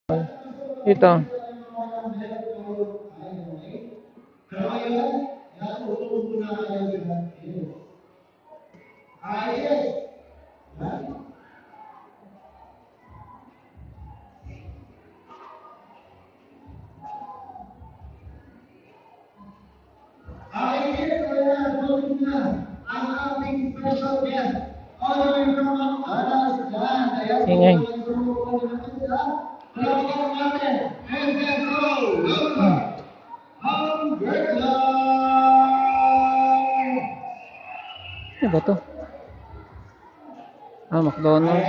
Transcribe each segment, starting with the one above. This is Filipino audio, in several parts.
Ito. Ingay. Ano ba to? Ah, McDonald's.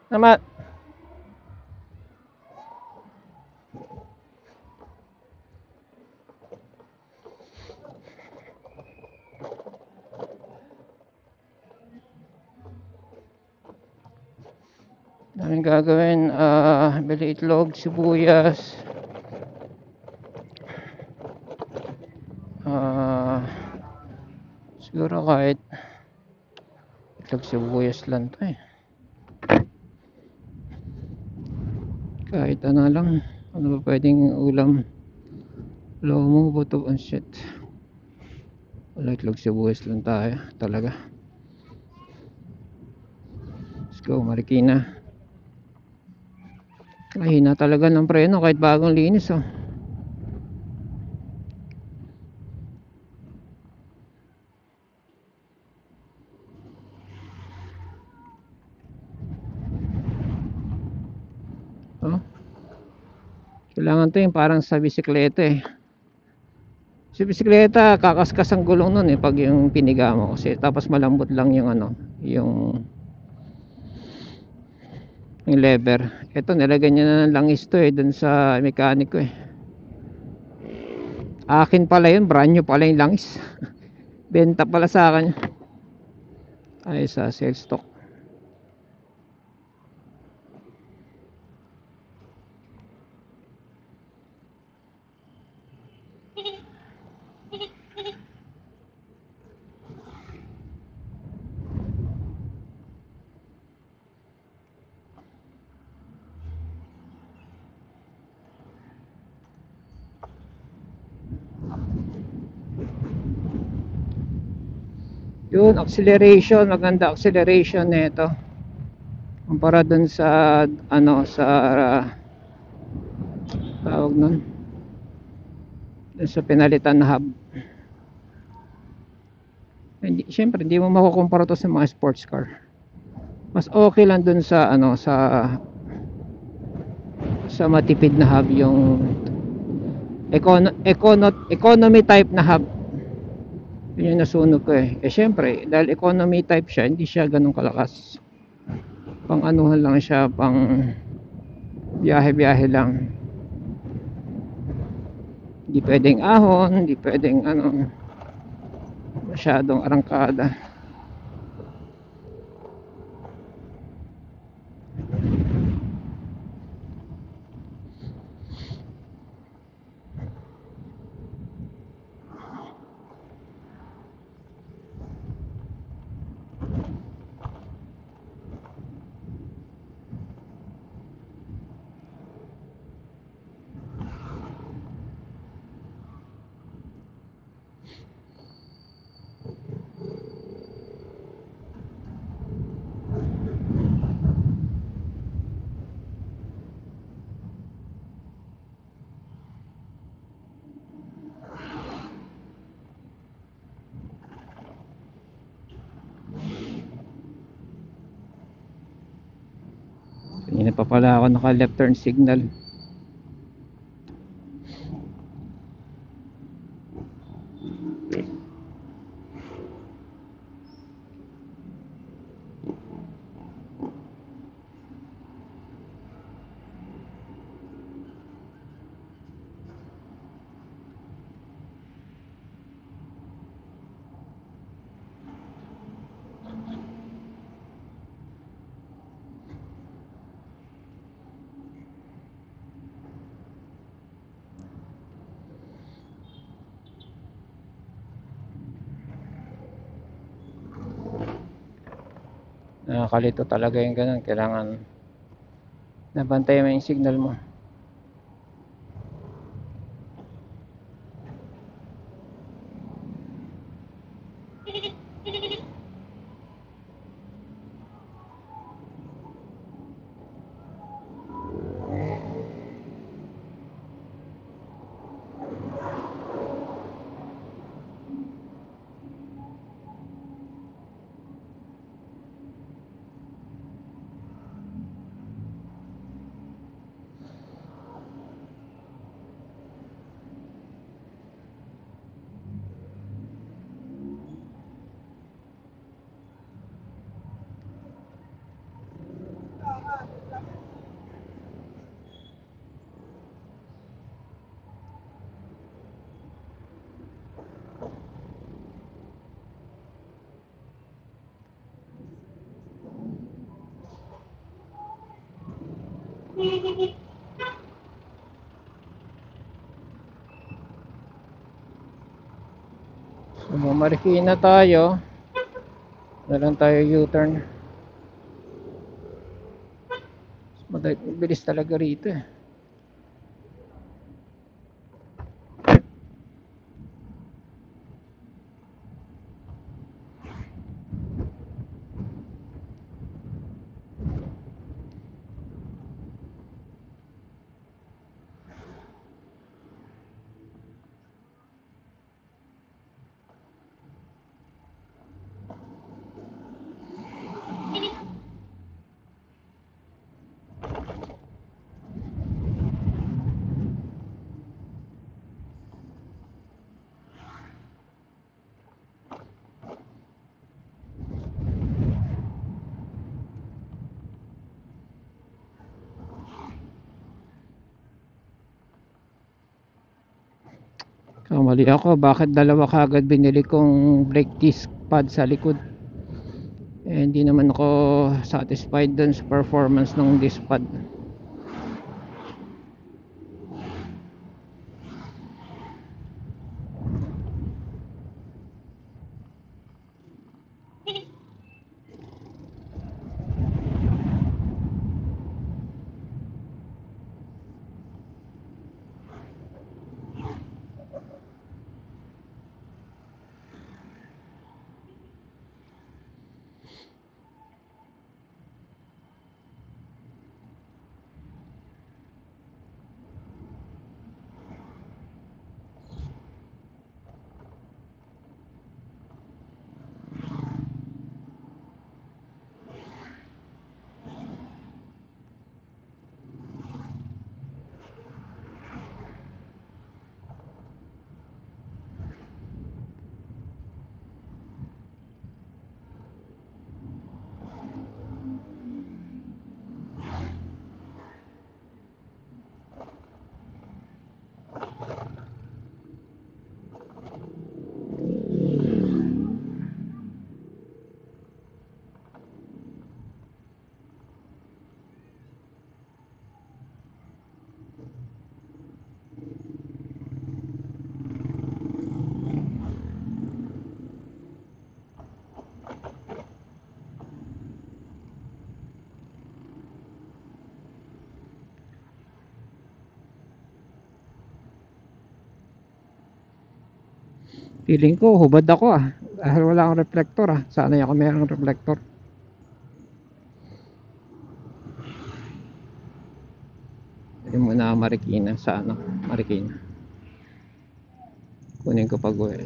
Tama. Daming gagawin. Bili itlog, sibuyas. Siguro kahit itlog, sibuyas lang to eh. Kahit ano lang. Ano ba pwedeng ulam? Lomo, buto, shit. Wala, itlog, sibuyas lang tayo. Talaga. Let's go, Marikina. Mahina talaga ng preno kahit bagong linis oh. Oh. Kailangan to yung parang sa bisikleta eh. Sa bisikleta kakaskas ang gulong nun eh pag yung piniga mo kasi tapos malambot lang yung ano, yung lever. Ito nilagyan niya na ng langis to eh dun sa mekaniko eh. Akin pala yun, brand new pala yung langis. Benta pala sa akin. Ay sa sales stock. Yun, acceleration, maganda acceleration nito. Kumpara dun sa ano sa tawag nun. Dun sa pinalitan na hub. Hindi, syempre hindi mo makukumpara to sa mga sports car. Mas okay lang dun sa ano sa matipid na hub yung economy type na hub. Yun yung nasunog ko eh. Eh syempre, dahil economy type siya, hindi siya ganun kalakas. Pang anuhan lang siya, pang biyahe-biyahe lang. Hindi pwedeng ahon, hindi pwedeng ano, masyadong arangkada. Kanina pa pala ako naka left turn signal. Nakakalito talaga yung ganun. Kailangan nabantayan mo yung signal mo. So, Marikina tayo. Na lang tayo U-turn. Mabilis talaga rito eh. Kamali ako, bakit dalawa kagad binili kong brake disc pad sa likod? Eh, hindi naman ako satisfied dun sa performance ng disc pad. Feeling ko hubad ako dahil wala akong reflector sanay ako mayroong reflector. Hindi mo na Marikina sa Marikina kunin ko pag uwi.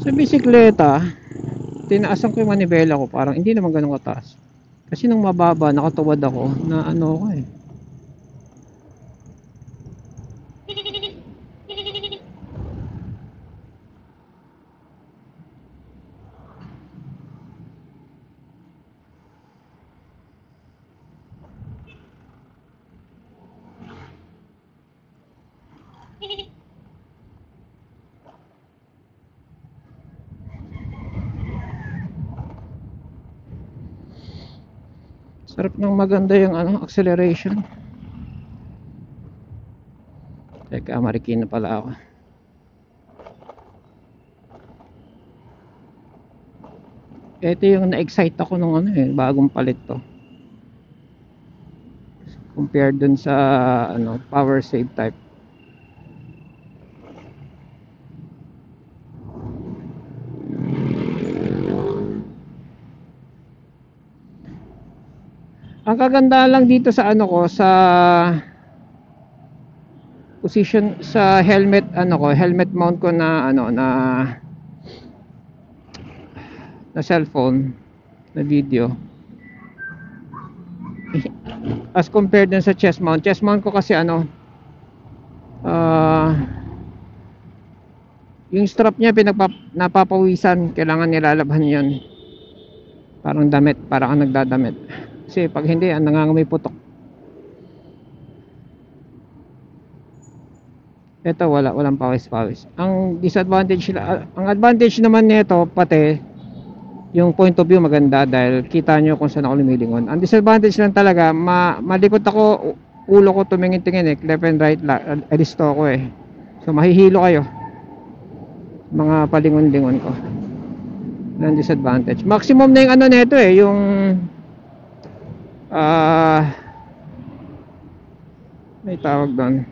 Sa bisikleta, tinaasan ko yung manibela ko, parang hindi naman ganun kataas. Kasi nung mababa, nakatuwad ako na ano ko eh. Sarap ng maganda yung ano, acceleration. Teka, marikina pala ako. Ito yung na-excite ako nung ano eh, bagong palit to. Compared dun sa ano, power save type. Ang kagandahan lang dito sa ano ko, sa position sa helmet, ano ko, helmet mount ko na ano, na cellphone, na video, as compared dun sa chest mount. Chest mount ko kasi ano, yung strap niya napapawisan, kailangan nilalabhan yon, parang damit, parang kang nagdadamit. Kasi pag hindi, nangangamoy putok. Ito walang pawis-pawis. Ang disadvantage, ang advantage naman nito, pati yung point of view maganda dahil kita nyo kung saan ako lumilingon. Ang disadvantage lang talaga, malikot ako, ulo ko tumingin-tingin eh, left and right, alisto ako eh. So mahihilo kayo, mga palingon-lingon ko. Ang disadvantage. Maximum na yung ano nito eh, yung may tawag doon,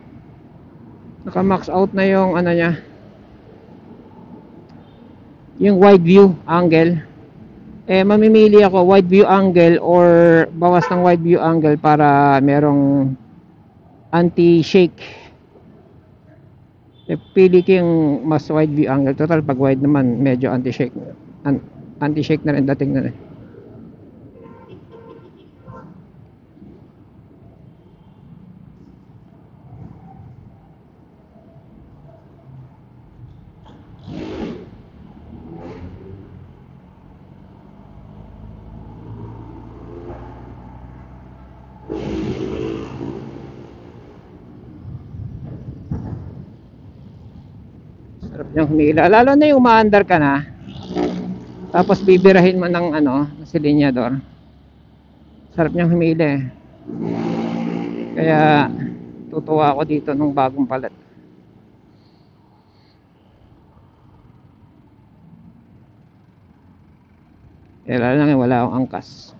naka max out na yung ano niya, yung wide view angle. Mamimili ako wide view angle or bawas ng wide view angle para merong anti-shake. Pili ko yung mas wide view angle. Total pag wide naman medyo anti-shake, anti-shake na rin dating na rin. Sarap niyang humila, lalo na yung umaandar ka na tapos bibirahin mo ng ano, silinyador. Sarap niyang humila eh. Kaya tutuwa ako dito nung bagong palit. Lalo lang wala akong angkas,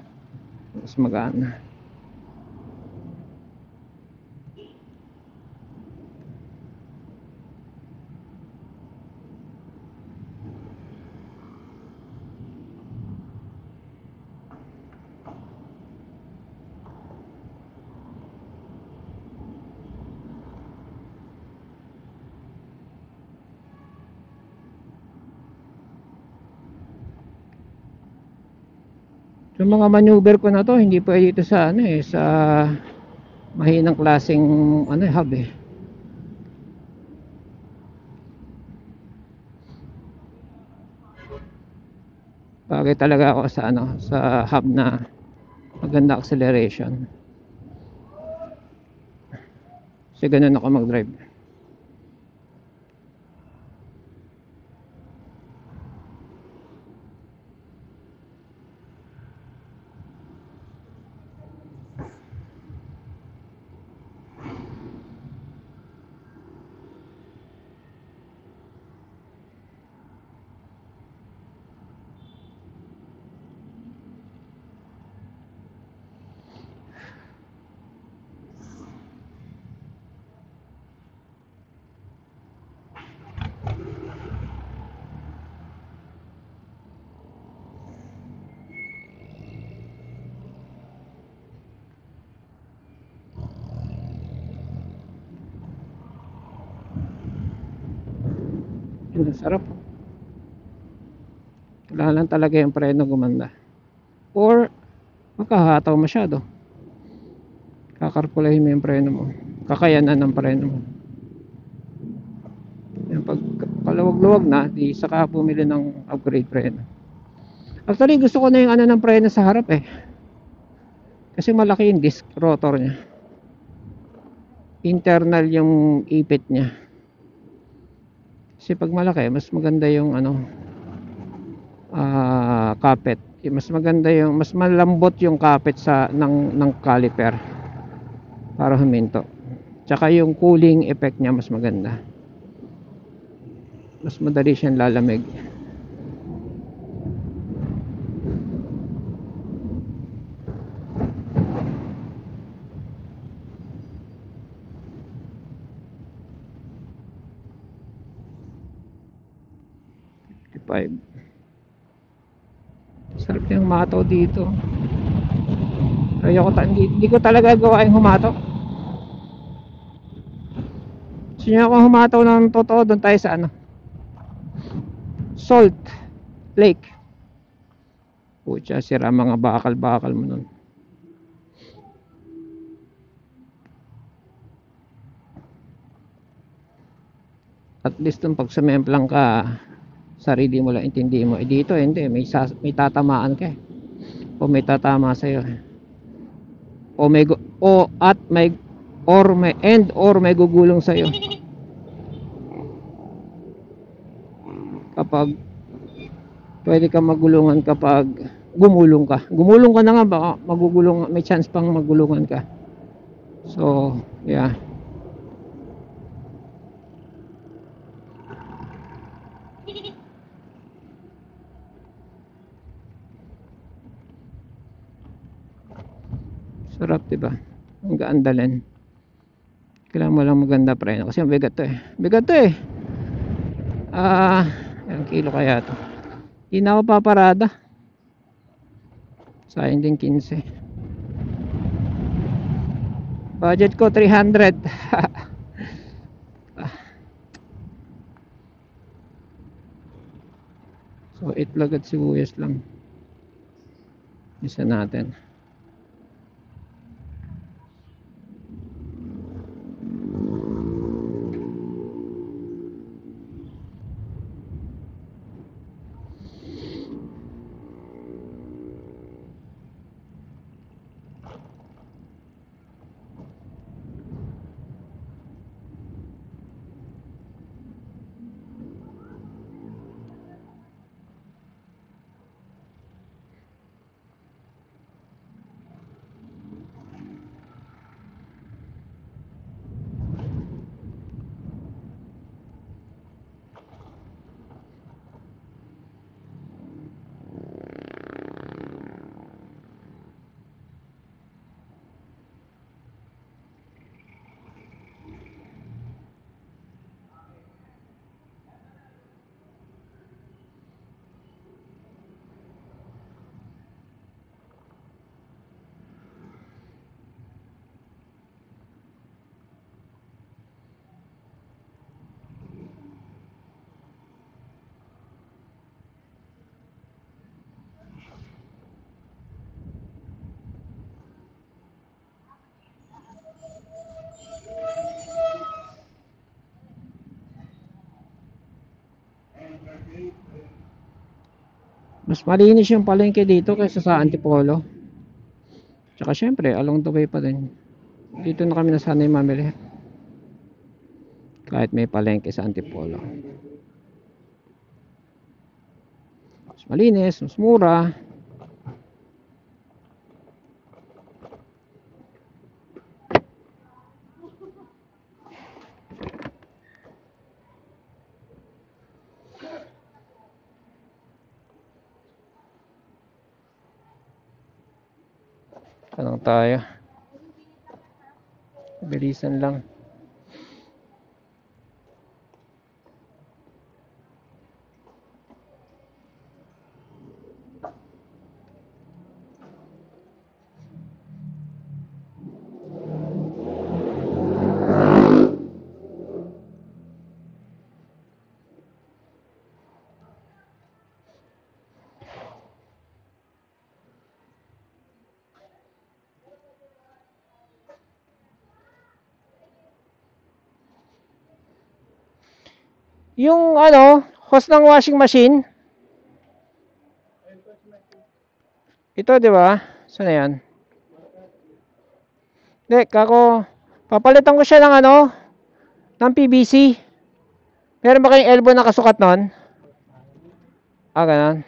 mas magana. Yung mga maneuver ko na to, hindi pwede ito sa ano eh, sa mahinang klaseng ano eh, hub eh. Bagay talaga ako sa ano, sa hub na maganda acceleration. Kasi ganun ako mag-drive. Yun, sarap. Wala lang talaga yung preno gumanda. Or makahataw masyado. Kakarpulahin mo yung preno mo. Kakayanan ng preno mo. Yung pag paluwag-luwag na, di saka bumili ng upgrade preno. Actually, gusto ko na yung ano ng preno sa harap eh. Kasi malaki yung disc rotor niya. Internal yung ipit niya. Kasi pag malaki, mas maganda yung ano, kapit. mas maganda yung mas malambot yung kapit sa ng caliper para huminto. Tsaka yung cooling effect niya mas maganda. Mas madali siyang lalamig. Sarap yung humataw dito. Hindi ko talaga gawain humataw. Gusto nyo akong humataw ng totoo, doon tayo sa ano, Salt Lake. Pucha, sira mga bakal-bakal mo nun. At least dun pag sumemplang ka, sarili mo lang intindihin mo. Dito hindi, may tatamaan ka. O may tatama sa'yo. O may may gugulong sa'yo. Kapag pwede ka magulungan kapag gumulong ka. Gumulong ka na nga, baka magugulong, may chance pang magulungan ka. So, yeah. Sarap, diba? Ang gaandalan. Kailangan mo lang maganda preno. Kasi bigat to eh. Bigat to eh. Ilang kilo kaya to? Hindi na ako paparada. Sayang din 15. Budget ko 300. So itlog at sibuyas lang. Isa natin. Mas malinis yung palengke dito kaysa sa Antipolo. Tsaka syempre, along the way pa din. Dito na kami nasanay mamili. Kahit may palengke sa Antipolo. Mas malinis, mas mura. Tanong tayo. Bilisan lang. Yung ano, hose ng washing machine. Ito, di ba? Saan na yan? Hindi, kako. Papalitan ko siya ng ano, ng PVC. Meron ba kayong elbow na kasukat nun? Ganun.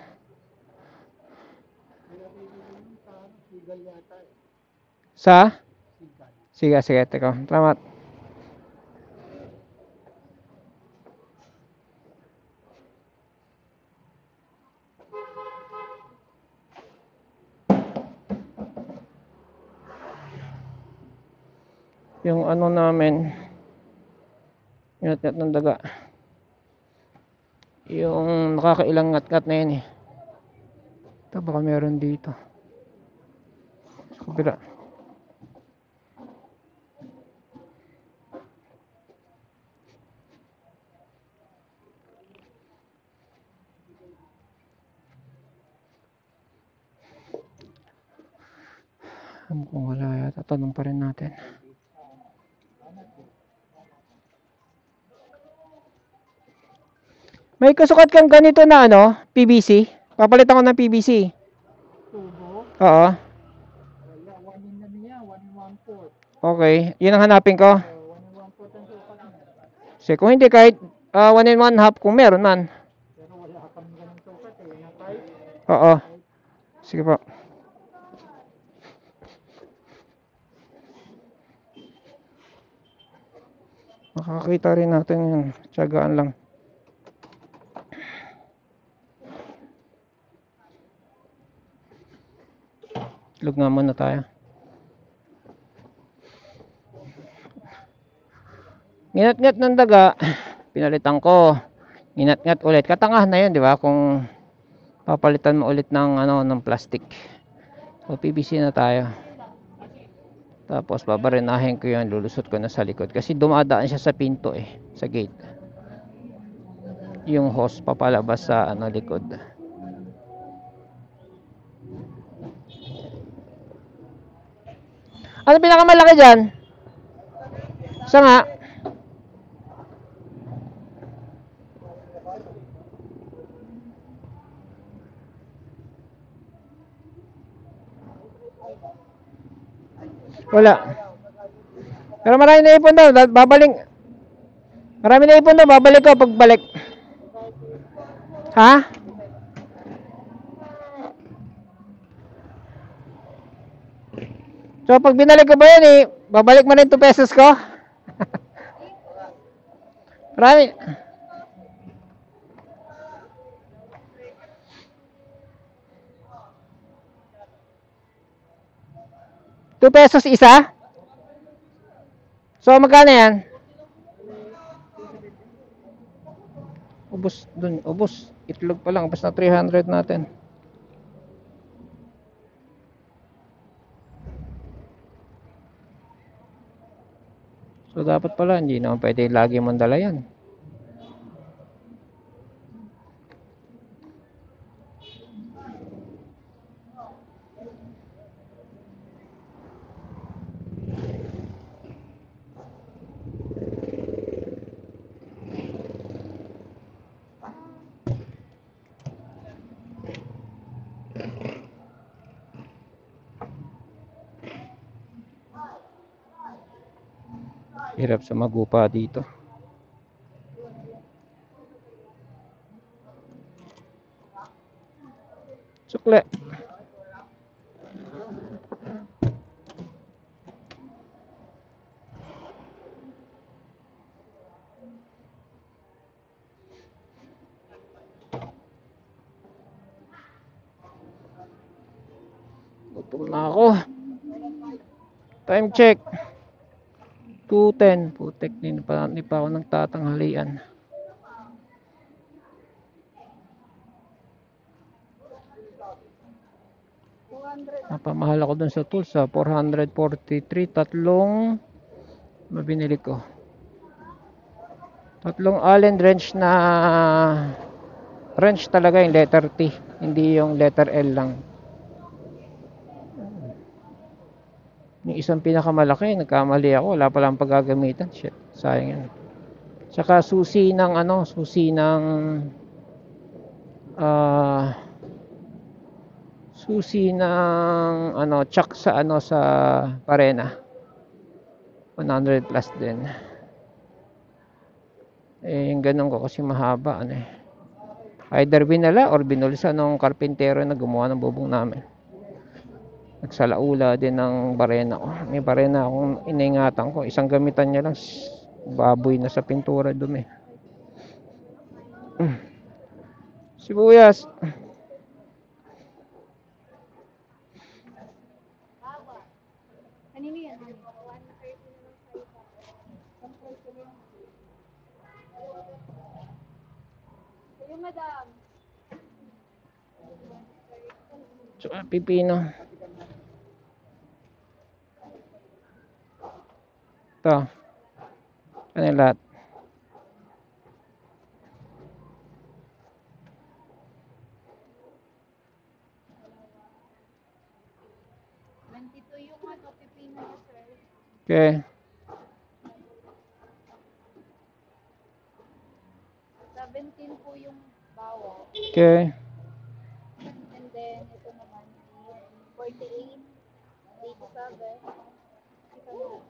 Sa? Sige, sige, teka. Salamat. Yung ano namin, ngat-ngat ng daga. Yung nakakailang ngat-ngat na yun eh. Ito baka meron dito. Sa kabila. Mukhang wala yata. Tanong pa rin natin. May kasukat kang ganito na ano, PVC. Papalitan ko ng PVC. Tubo. Oo. Wala, 1 in na niya, 1 in 1/4. Okay. Yun ang hanapin ko. 1 in 1/4 ang sukat niya. Kasi kung hindi kahit 1 and 1 half kung meron man. Pero wala kami ganun sukat eh. Na type. Oo. Sige po. Makakita rin natin yun. Tiyagaan lang. Itlog nga muna tayo. Nginat-ngat ng daga. Pinalitan ko. Nginat-ngat ulit. Katangahan na yun, di ba? Kung papalitan mo ulit ng ano ng plastic. So PVC na tayo. Tapos babarinahin ko yun, lulusot ko na sa likod kasi dumadaan siya sa pinto eh, sa gate. Yung hose papalabas sa ano likod. Ano pinakamalaki diyan? Isa nga. Wala. Pero marami na ipon daw. Babalik. Marami na ipon daw. Babalik ko pagbalik. Ha? So pag binalik ko ba yan eh, babalik mo rin 2 pesos ko? Marami. ₱2 isa? So magkano yan? Ubus dun, ubus. Itlog pa lang, ubus na 300 natin. So dapat pala, hindi naman pwede lagi mong dala yan. Hirap sa magupa dito. Sukle. Gutom na ako. Time check. 2:10. Putek, hindi pa ako nagtatanghalian. Napamahal ako dun sa tools sa 443. Tatlong mabinili ko. Tatlong Allen wrench na wrench talaga yung letter T. Hindi yung letter L lang. Yung isang pinakamalaki, nagkamali ako. Wala palang paggagamitan. Shit, sayang yan. Saka susi ng ano, susi ng susi ng ano, chuck sa ano sa parena. 100 plus din. Eh, yung ganun ko kasi mahaba ano eh. Either binala or binulsa nung karpintero na gumawa ng bubong namin. Nagsalaula din ng barena ko. May barena akong inaingatan ko. Isang gamitan niya lang. Baboy na sa pintura dumi. Sibuyas. Kanino yan? Yung madam. So, pipino. Ito. Ano yung lahat? Yung ano, pipino niya, sir. Okay. 17 po yung bawang. Okay. And then, ito naman, 48, 87. Ito naman.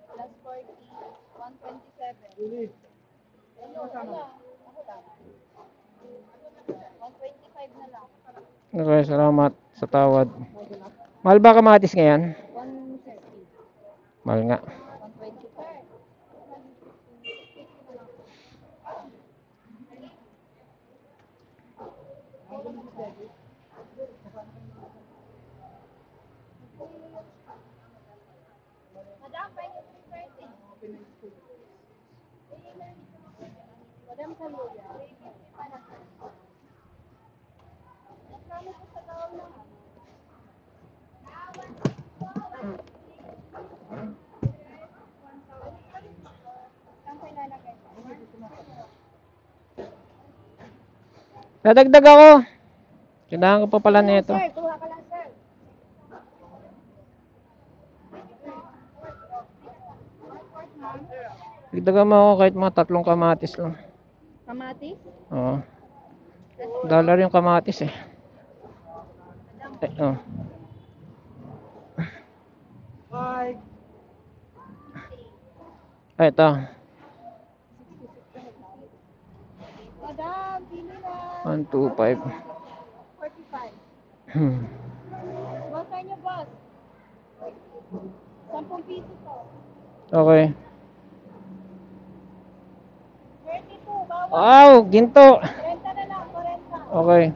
Plus 40, 127. Ano? Ako lang. 125 na lang. Okay, salamat sa tawad. Mahal ba kamatis ngayon? 150. Mahal nga. 125. Madam, paano yung 330? Madam, saluya. Kami po sa tawag na. Saan ko ilalagay? Dadagdag ako. Kailangan ko pa pala nito. Sir, kuha ka lang, sir. Dagdagan mo ako kahit mga 3 kamatis lang. Kamatis? Oo. Dollar yung kamatis eh. Oh. Ay, ito. Madam, pili na. 125. 45. Hmm. Boss, saan niyo, boss? 10 piso to. Okay. 32, bawal. Wow, ginto. 40 na lang, 40. Okay.